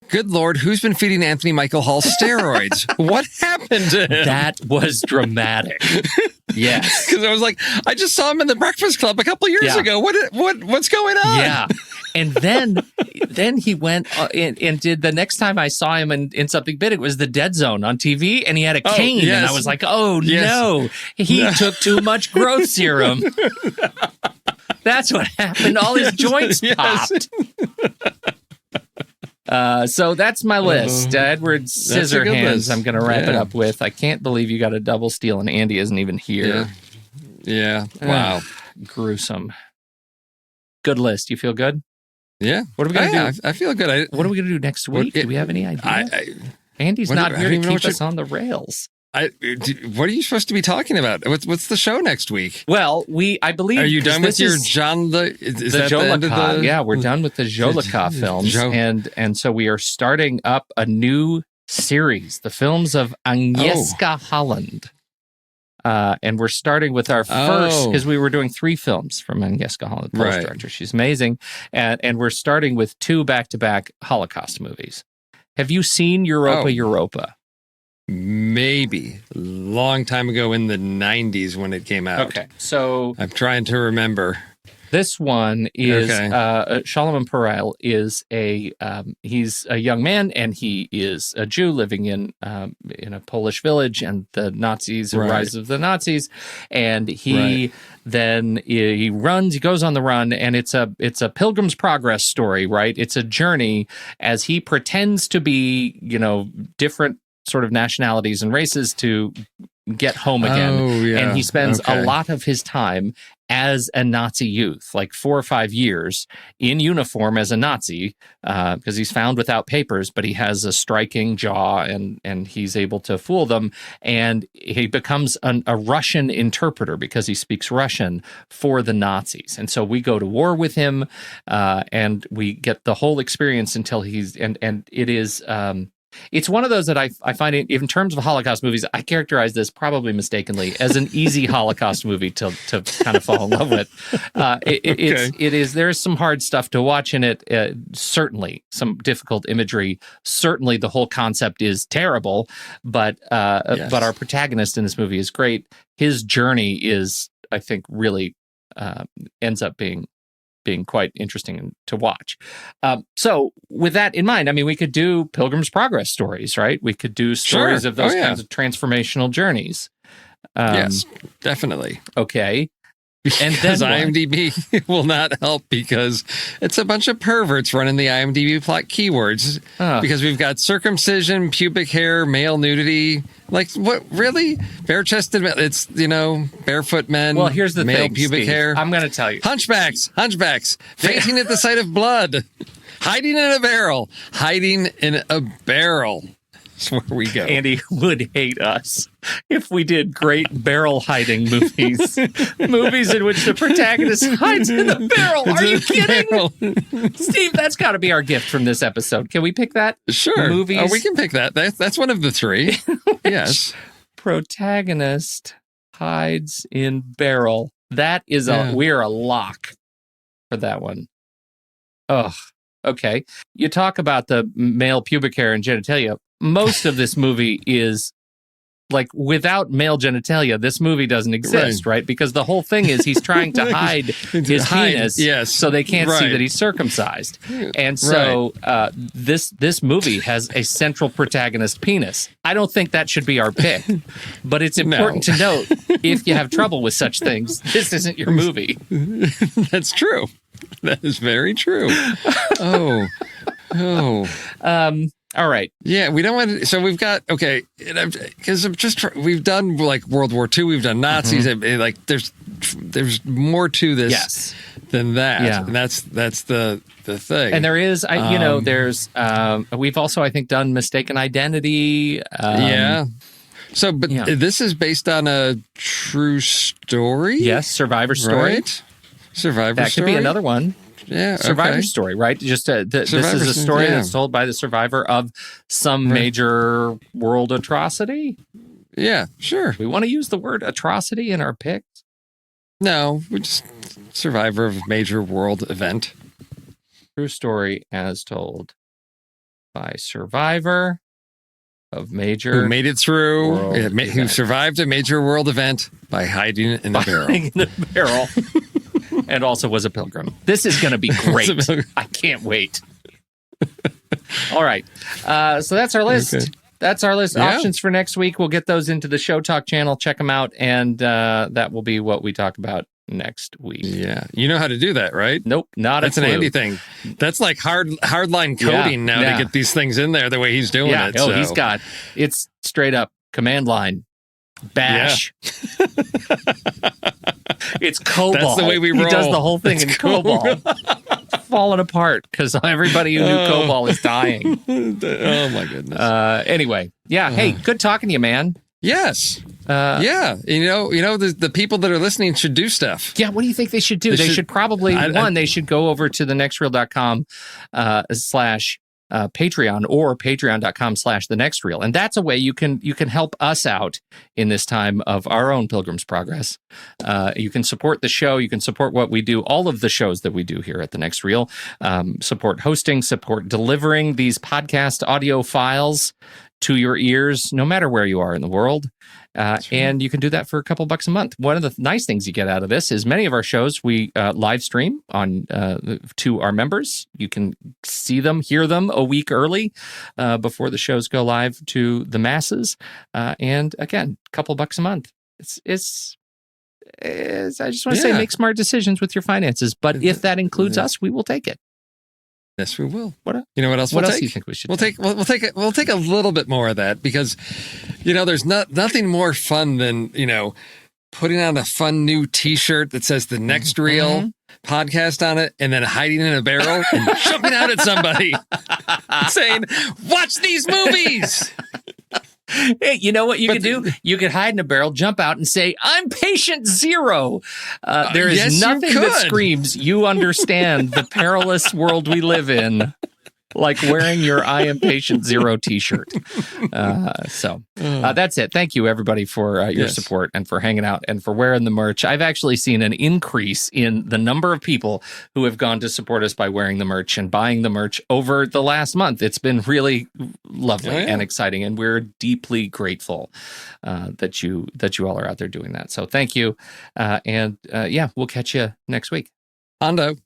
good Lord, who's been feeding Anthony Michael Hall steroids? What happened to him? That was dramatic. Yes. Because I was like, I just saw him in the Breakfast Club a couple years ago. What's going on? Yeah. And then he went and did the next time I saw him in something big, it was The Dead Zone on TV, and he had a cane, and I was like, no, he took too much growth serum. That's what happened. All his joints popped. So that's my list. Edward Scissorhands, I'm going to wrap it up with. I can't believe you got a double steal and Andy isn't even here. Yeah. Wow. Gruesome. Good list. You feel good? Yeah. What are we going to do? I feel good. What are we going to do next week? Do we have any idea? Andy's not here to keep us on the rails. What are you supposed to be talking about? What's the show next week? Well, I believe. Are you done with your John the Jolika? Yeah, we're done with the Jolika films, and so we are starting up a new series, the films of Agnieszka Holland. And we're starting with our first, because we were doing 3 films from Agnieszka Holland, Polish director. She's amazing, and we're starting with 2 back-to-back Holocaust movies. Have you seen Europa? Maybe. A long time ago in the 90s when it came out. Okay, so I'm trying to remember. This one is Szalamun Perel is he's a young man, and he is a Jew living in a Polish village, and the Nazis, the rise of the Nazis, and he then he goes on the run, and it's a Pilgrim's Progress story, right? It's a journey as he pretends to be, different sort of nationalities and races to get home again. And he spends a lot of his time as a Nazi youth, like 4 or 5 years in uniform as a Nazi, because he's found without papers, but he has a striking jaw and he's able to fool them. And he becomes a Russian interpreter because he speaks Russian for the Nazis. And so we go to war with him, and we get the whole experience until and it is, it's one of those that I find, in terms of Holocaust movies, I characterize this probably mistakenly as an easy Holocaust movie to kind of fall in love with. There's some hard stuff to watch in it, certainly some difficult imagery. Certainly the whole concept is terrible, but our protagonist in this movie is great. His journey is, I think, really ends up being being quite interesting to watch. So with that in mind, I mean, we could do Pilgrim's Progress stories, right? We could do stories of those kinds of transformational journeys. Yes, definitely. Okay. And then IMDb will not help because it's a bunch of perverts running the IMDb plot keywords because we've got circumcision, pubic hair, male nudity. Like, what? Really? Bare-chested, it's, barefoot men. Well, here's the male thing, pubic Steve. hair. I'm going to tell you. Hunchbacks, fainting at the sight of blood, hiding in a barrel. That's where we go. Andy would hate us if we did great barrel hiding movies. Movies in which the protagonist hides in the barrel. Are you kidding? Steve, that's got to be our gift from this episode. Can we pick that? Sure. Movies. Oh, we can pick that. That's one of the three. Yes. Protagonist hides in barrel. That is we're a lock for that one. Oh, okay. You talk about the male pubic hair and genitalia. Most of this movie is like without male genitalia, this movie doesn't exist, right? Because the whole thing is he's trying to hide his penis so they can't see that he's circumcised. And so this movie has a central protagonist penis. I don't think that should be our pick, but it's important to note if you have trouble with such things, this isn't your movie. That's true. That is very true. All right. Yeah, we don't want to. So we've got, because we've done like World War II, we've done Nazis. Like there's more to this than that. Yeah. And that's the thing. And there is, we've also, I think, done Mistaken Identity. So, this is based on a true story? Yes, Survivor Story. Right? Survivor That Story. That could be another one. Yeah, Survivor Story, right? Just this is a story that's told by the survivor of some major world atrocity. Yeah, sure. We want to use the word atrocity in our picks? No, we're just survivor of a major world event. True story as told by survivor of major who made it through, who survived a major world event by hiding in a barrel. In a barrel. And also was a pilgrim. This is going to be great. I can't wait. All right. So that's our list. Okay. That's our list. Yeah. Options for next week. We'll get those into the Show Talk channel. Check them out. And that will be what we talk about next week. Yeah. You know how to do that, right? Nope. That's an Andy thing. That's like hardline coding now to get these things in there the way he's doing it. Oh, he's got it's straight up command line. Bash. Yeah. It's COBOL. That's the way we roll. He does the whole thing in COBOL. Falling apart because everybody who knew COBOL is dying. Oh my goodness. Anyway, hey, good talking to you, man. Yes. The people that are listening should do stuff. Yeah, what do you think they should do? They should probably they should go over to thenextreel.com /Patreon or patreon.com/thenextreel. And that's a way you can help us out in this time of our own Pilgrim's Progress. You can support the show. You can support what we do, all of the shows that we do here at The Next Reel. Support hosting, support delivering these podcast audio files to your ears, no matter where you are in the world. And you can do that for a couple bucks a month. One of the nice things you get out of this is many of our shows we live stream on to our members. You can see them, hear them a week early before the shows go live to the masses. And again, a couple bucks a month. It's I just want to say make smart decisions with your finances. But if that includes us, we will take it. Yes, we will. You know what else? What else do you think we should? We'll take a little bit more of that because, there's nothing more fun than putting on a fun new T-shirt that says "The Next Reel" podcast on it, and then hiding in a barrel and jumping out at somebody, saying, "Watch these movies." Hey, you know what you could do? You could hide in a barrel, jump out, and say, "I'm patient zero." There is nothing that screams you understand the perilous world we live in like wearing your "I am patient zero" T-shirt. That's it. Thank you, everybody, for your support and for hanging out and for wearing the merch. I've actually seen an increase in the number of people who have gone to support us by wearing the merch and buying the merch over the last month. It's been really lovely and exciting, and we're deeply grateful that you all are out there doing that. So thank you. We'll catch you next week. Hondo.